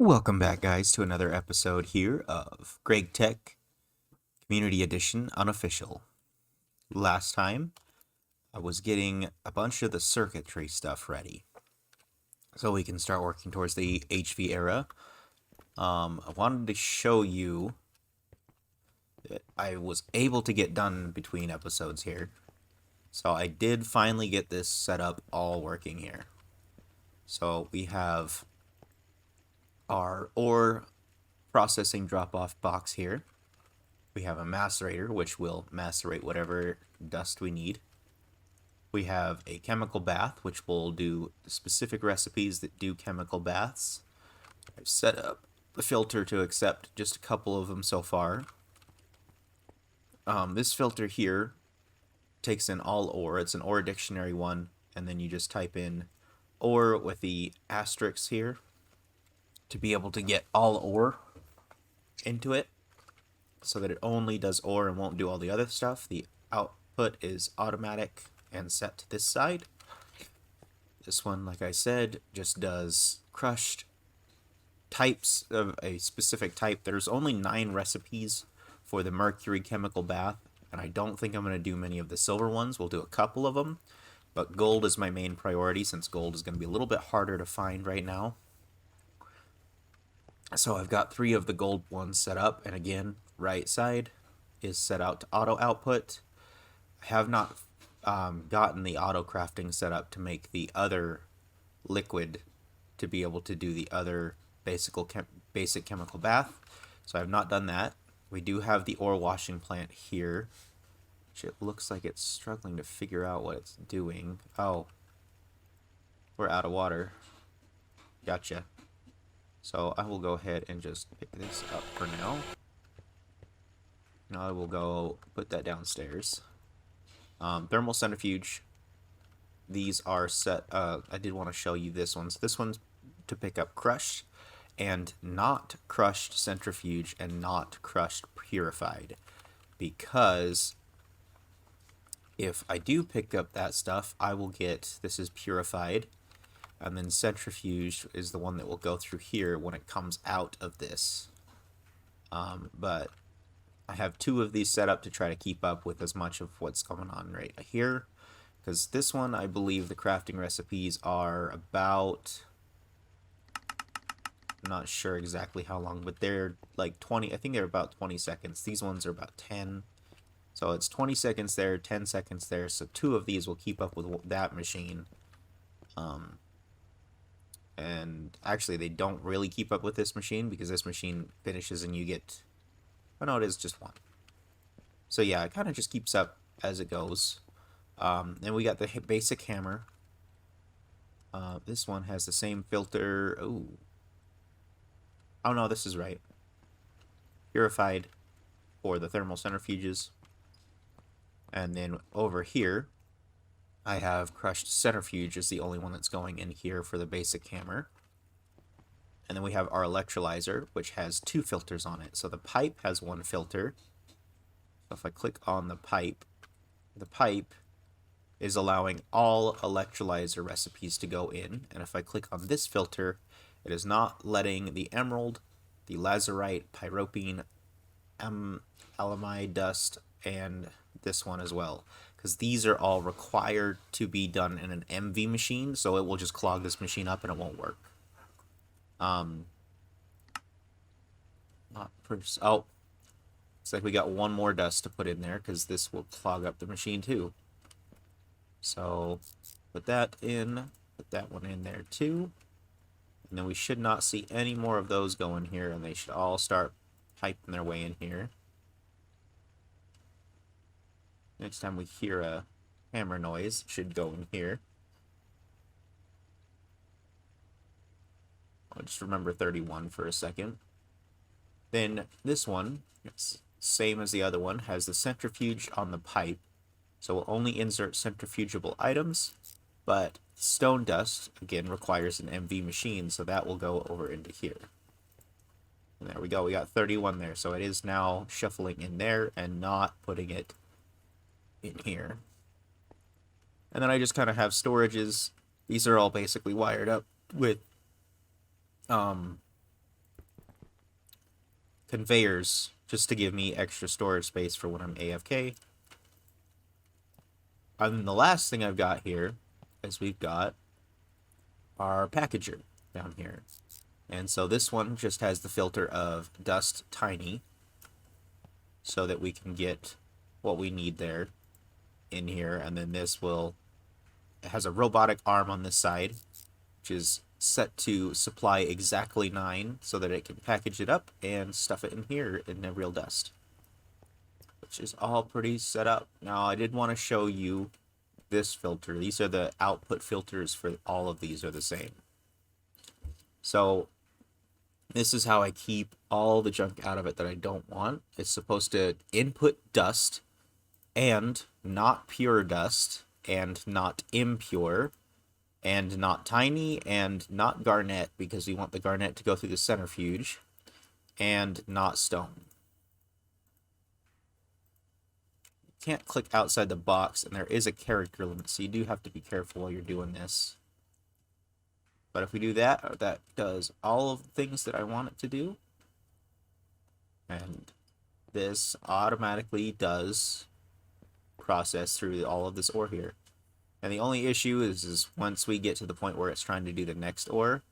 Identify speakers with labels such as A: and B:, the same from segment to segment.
A: Welcome back, guys, to another episode here of Gregtech Community Edition Unofficial. Last time, I was getting a bunch of the circuitry stuff ready so we can start working towards the HV era. I wanted to show you that I was able to get done between episodes here. So I did finally get this set up all working here. So we have our ore processing drop-off box here. We have a macerator, which will macerate whatever dust we need. We have a chemical bath, which will do specific recipes that do chemical baths. I've set up the filter to accept just a couple of them so far. This filter here takes in all ore. It's an ore dictionary one, and then you just type in ore with the asterisks here to be able to get all ore into it, so that it only does ore and won't do all the other stuff. The output is automatic and set to this side. This one, like I said, just does crushed types of a specific type. There's only 9 recipes for the mercury chemical bath, and I don't think I'm going to do many of the silver ones. We'll do a couple of them, but gold is my main priority since gold is going to be a little bit harder to find right now. So I've got 3 of the gold ones set up, and again, right side is set out to auto output. I have not gotten the auto crafting set up to make the other liquid to be able to do the other basic chemical bath, so I have not done that. We do have the ore washing plant here, which it looks like it's struggling to figure out what it's doing. Oh, we're out of water. Gotcha. So I will go ahead and just pick this up for now. Now I will go put that downstairs. Thermal centrifuge. These are set. I did want to show you this one. So this one's to pick up crushed and not crushed centrifuge and not crushed purified. Because if I do pick up that stuff, I will get, this is purified, and then centrifuge is the one that will go through here when it comes out of this. But I have 2 of these set up to try to keep up with as much of what's going on right here. Because this one, I believe the crafting recipes are about, I'm not sure exactly how long, but they're like 20, I think they're about 20 seconds. These ones are about 10. So it's 20 seconds there, 10 seconds there. So 2 of these will keep up with that machine. And actually, they don't really keep up with this machine because this machine finishes and you get, oh no, it is just 1. So yeah, it kind of just keeps up as it goes. And we got the basic hammer. This one has the same filter. Oh no, this is right. Purified for the thermal centrifuges. And then over here, I have crushed centrifuge is the only one that's going in here for the basic hammer. And then we have our electrolyzer, which has 2 filters on it. So the pipe has 1 filter. So if I click on the pipe is allowing all electrolyzer recipes to go in. And if I click on this filter, it is not letting the emerald, the lazurite, pyropene, alamide dust, and this one as well, because these are all required to be done in an MV machine, so it will just clog this machine up and it won't work. Looks like we got 1 more dust to put in there because this will clog up the machine too. So put that in, put that one in there too, and then we should not see any more of those go in here, and they should all start piping their way in here. Next time we hear a hammer noise, it should go in here. I'll just remember 31 for a second. Then this one, it's same as the other one, has the centrifuge on the pipe. So we'll only insert centrifugeable items, but stone dust, again, requires an MV machine, so that will go over into here. And there we go, we got 31 there, so it is now shuffling in there and not putting it in here. And then I just kind of have storages. These are all basically wired up with conveyors just to give me extra storage space for when I'm AFK. And then the last thing I've got here is we've got our packager down here. And so this one just has the filter of dust tiny so that we can get what we need there in here. And then this will, it has a robotic arm on this side, which is set to supply exactly 9 so that it can package it up and stuff it in here in the real dust, which is all pretty set up. Now I did want to show you this filter. These are the output filters for all of these are the same. So this is how I keep all the junk out of it that I don't want. It's supposed to input dust and not pure dust and not impure and not tiny and not garnet because we want the garnet to go through the centrifuge and not stone. You can't click outside the box and there is a character limit, so you do have to be careful while you're doing this. But if we do that, that does all of the things that I want it to do. And this automatically does process through all of this ore here. And the only issue is once we get to the point where it's trying to do the next ore,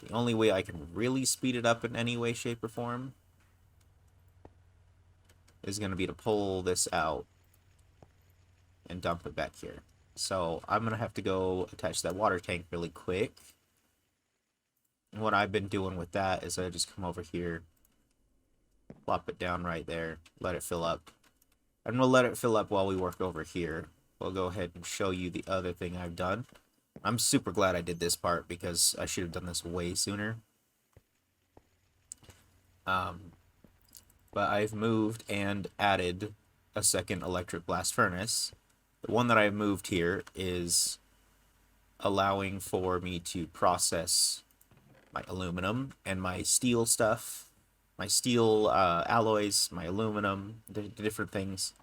A: the only way I can really speed it up in any way, shape, or form is going to be to pull this out and dump it back here. So I'm going to have to go attach that water tank really quick. And what I've been doing with that is I just come over here, plop it down right there, let it fill up. And we'll let it fill up while we work over here. We'll go ahead and show you the other thing I've done. I'm super glad I did this part because I should have done this way sooner. But I've moved and added a second electric blast furnace. The one that I've moved here is allowing for me to process my aluminum and my steel stuff, my steel alloys, my aluminum, the different things,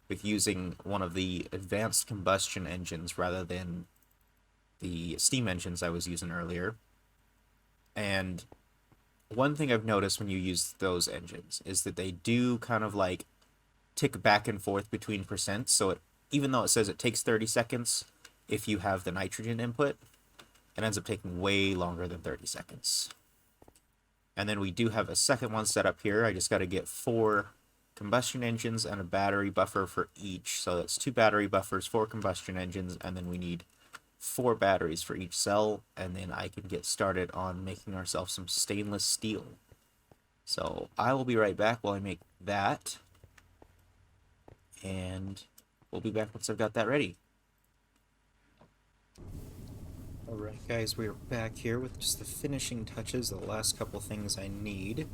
A: with using one of the advanced combustion engines rather than the steam engines I was using earlier. And one thing I've noticed when you use those engines is that they do kind of like tick back and forth between percents. So it, even though it says it takes 30 seconds, if you have the nitrogen input, it ends up taking way longer than 30 seconds. And then we do have a second one set up here. I just got to get 4 combustion engines and a battery buffer for each. So that's 2 battery buffers, 4 combustion engines, and then we need 4 batteries for each cell, and then I can get started on making ourselves some stainless steel. So I will be right back while I make that, and we'll be back once I've got that ready. Alright guys, we're back here with just the finishing touches, the last couple things I need.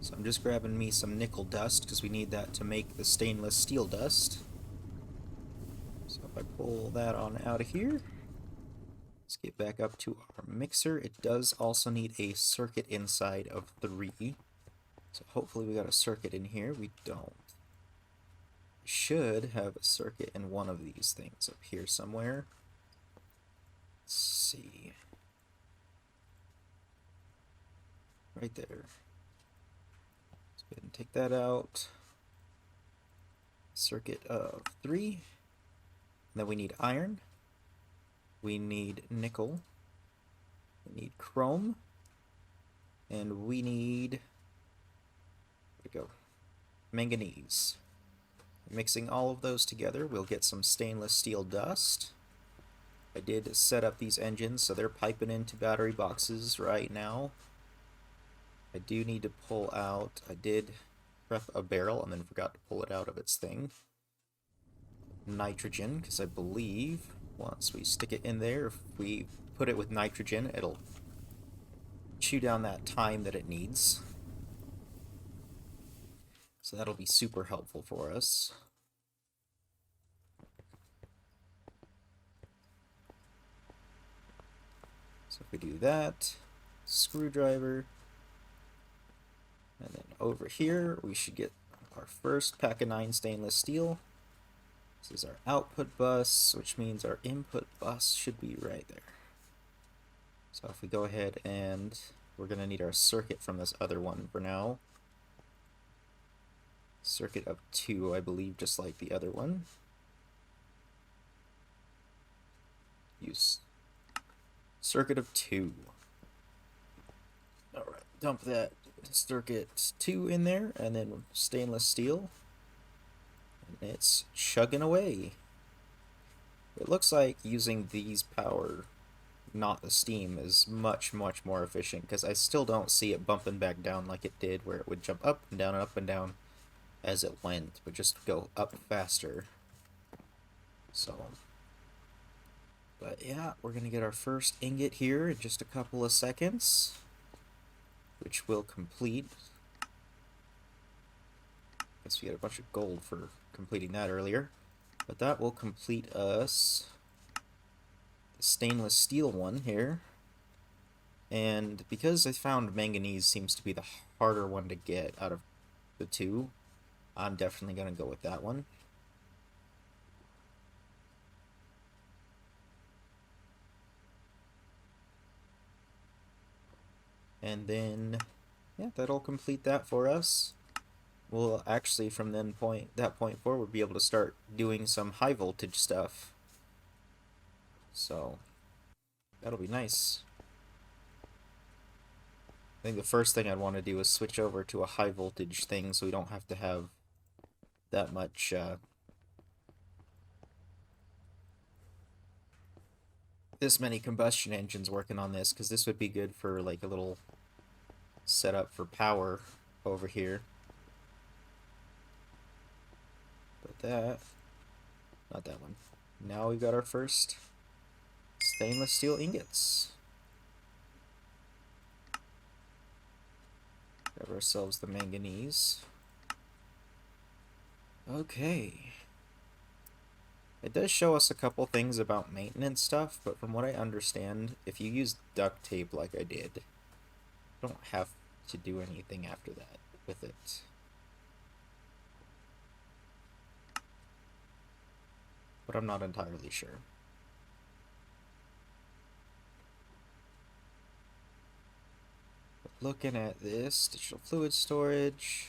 A: So I'm just grabbing me some nickel dust because we need that to make the stainless steel dust. So if I pull that on out of here, let's get back up to our mixer. It does also need a circuit inside of 3. So hopefully we got a circuit in here. We don't. We should have a circuit in one of these things up here somewhere. Let's see. Right there. Let's go ahead and take that out. Circuit of 3. And then we need iron. We need nickel. We need chrome. And we need, where'd it go? Manganese. Mixing all of those together, we'll get some stainless steel dust. I did set up these engines so they're piping into battery boxes right now. I do need to pull out, I did prep a barrel and then forgot to pull it out of its thing. Nitrogen, because I believe once we stick it in there, if we put it with nitrogen, it'll chew down that time that it needs. So that'll be super helpful for us. So if we do that, screwdriver, and then over here we should get our first pack of 9 stainless steel. This is our output bus, which means our input bus should be right there. So if we go ahead and we're going to need our circuit from this other one for now. Circuit of 2, I believe, just like the other one. Use circuit of 2. Alright, dump that circuit 2 in there, and then stainless steel. And it's chugging away. It looks like using these power, not the steam, is much, much more efficient, because I still don't see it bumping back down like it did, where it would jump up and down as it went, but just go up faster. So, but yeah, we're gonna get our first ingot here in just a couple of seconds, which will complete. Guess we got a bunch of gold for completing that earlier, but that will complete us the stainless steel one here. And because I found manganese seems to be the harder one to get out of the two, I'm definitely gonna go with that one. And then, yeah, that'll complete that for us. We'll actually, from that point forward, be able to start doing some high voltage stuff. So, that'll be nice. I think the first thing I'd want to do is switch over to a high voltage thing so we don't have to have that much, this many combustion engines working on this, because this would be good for, like, a little setup for power over here. But that, not that one. Now we've got our first stainless steel ingots. Grab ourselves the manganese. Okay. It does show us a couple things about maintenance stuff, but from what I understand, if you use duct tape like I did, you don't have to do anything after that with it. But I'm not entirely sure. But looking at this, digital fluid storage.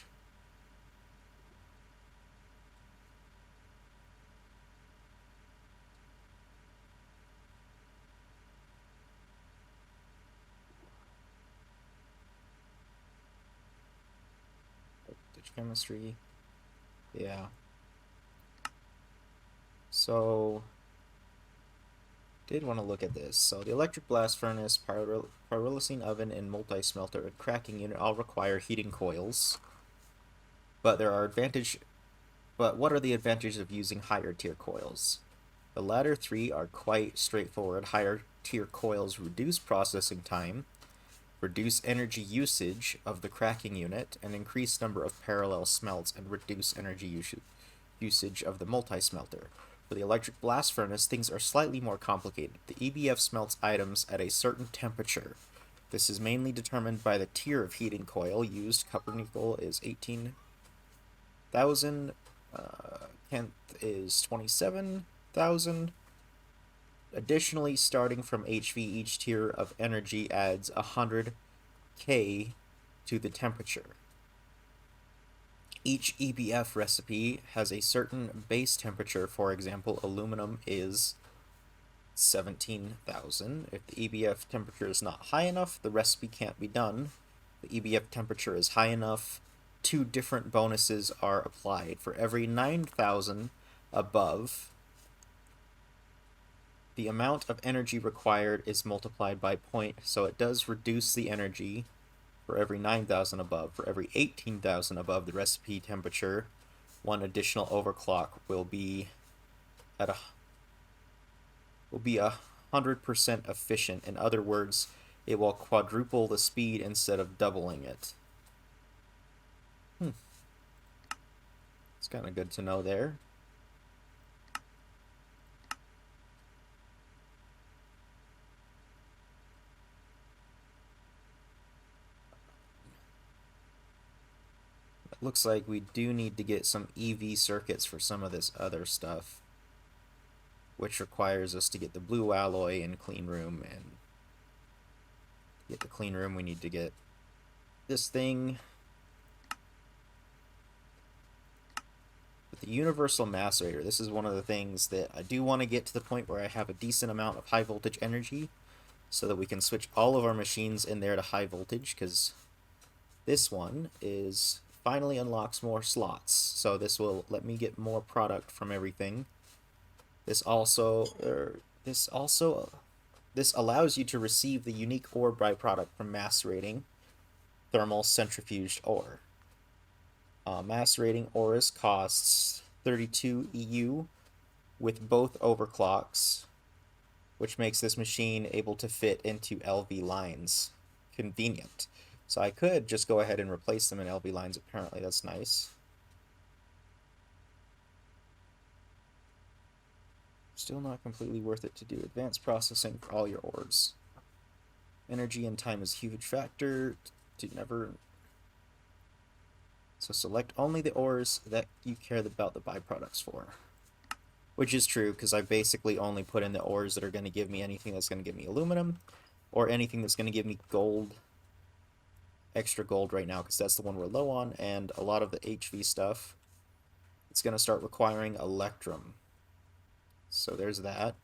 A: Chemistry. Yeah. So, did want to look at this. So the electric blast furnace, pyrolysine oven, and multi-smelter and cracking unit all require heating coils. But what are the advantages of using higher tier coils? The latter three are quite straightforward. Higher tier coils reduce processing time, reduce energy usage of the cracking unit, and increase number of parallel smelts and reduce energy usage of the multi-smelter. For the electric blast furnace, things are slightly more complicated. The EBF smelts items at a certain temperature. This is mainly determined by the tier of heating coil used. Copper nickel is 18,000. Kent is 27,000. Additionally, starting from HV, each tier of energy adds 100K to the temperature. Each EBF recipe has a certain base temperature. For example, aluminum is 17,000. If the EBF temperature is not high enough, the recipe can't be done. The EBF temperature is high enough, 2 different bonuses are applied. For every 9,000 above, the amount of energy required is multiplied by 0. So it does reduce the energy for every 9,000 above. For every 18,000 above the recipe temperature, 1 additional overclock will be 100% efficient. In other words, it will quadruple the speed instead of doubling it. It's kind of good to know there. It looks like we do need to get some EV circuits for some of this other stuff, which requires us to get the blue alloy in clean room, and to get the clean room we need to get this thing. But the universal macerator, this is one of the things that I do want to get to the point where I have a decent amount of high voltage energy so that we can switch all of our machines in there to high voltage, because this one is finally unlocks more slots. So this will let me get more product from everything. This allows you to receive the unique ore byproduct from macerating thermal centrifuged ore. Macerating ores costs 32 EU with both overclocks, which makes this machine able to fit into LV lines. Convenient. So I could just go ahead and replace them in LV lines, apparently. That's nice. Still not completely worth it to do advanced processing for all your ores. Energy and time is a huge factor. So select only the ores that you care about the byproducts for. Which is true, because I basically only put in the ores that are going to give me anything that's going to give me aluminum, or anything that's going to give me gold, extra gold right now, because that's the one we're low on, and a lot of the HV stuff, it's going to start requiring electrum. So there's that.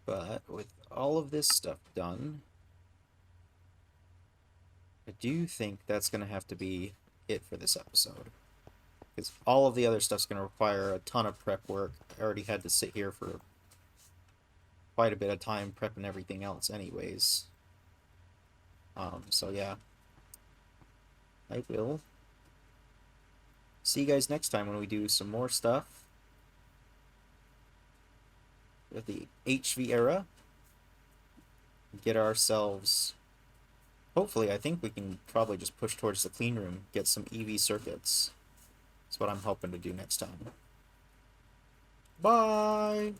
A: But with all of this stuff done, I do think that's going to have to be it for this episode. Because all of the other stuff's going to require a ton of prep work. I already had to sit here for quite a bit of time prepping everything else anyways. So yeah. I will see you guys next time when we do some more stuff with the HV era. Get ourselves... Hopefully, I think we can probably just push towards the clean room, get some EV circuits. That's what I'm hoping to do next time. Bye!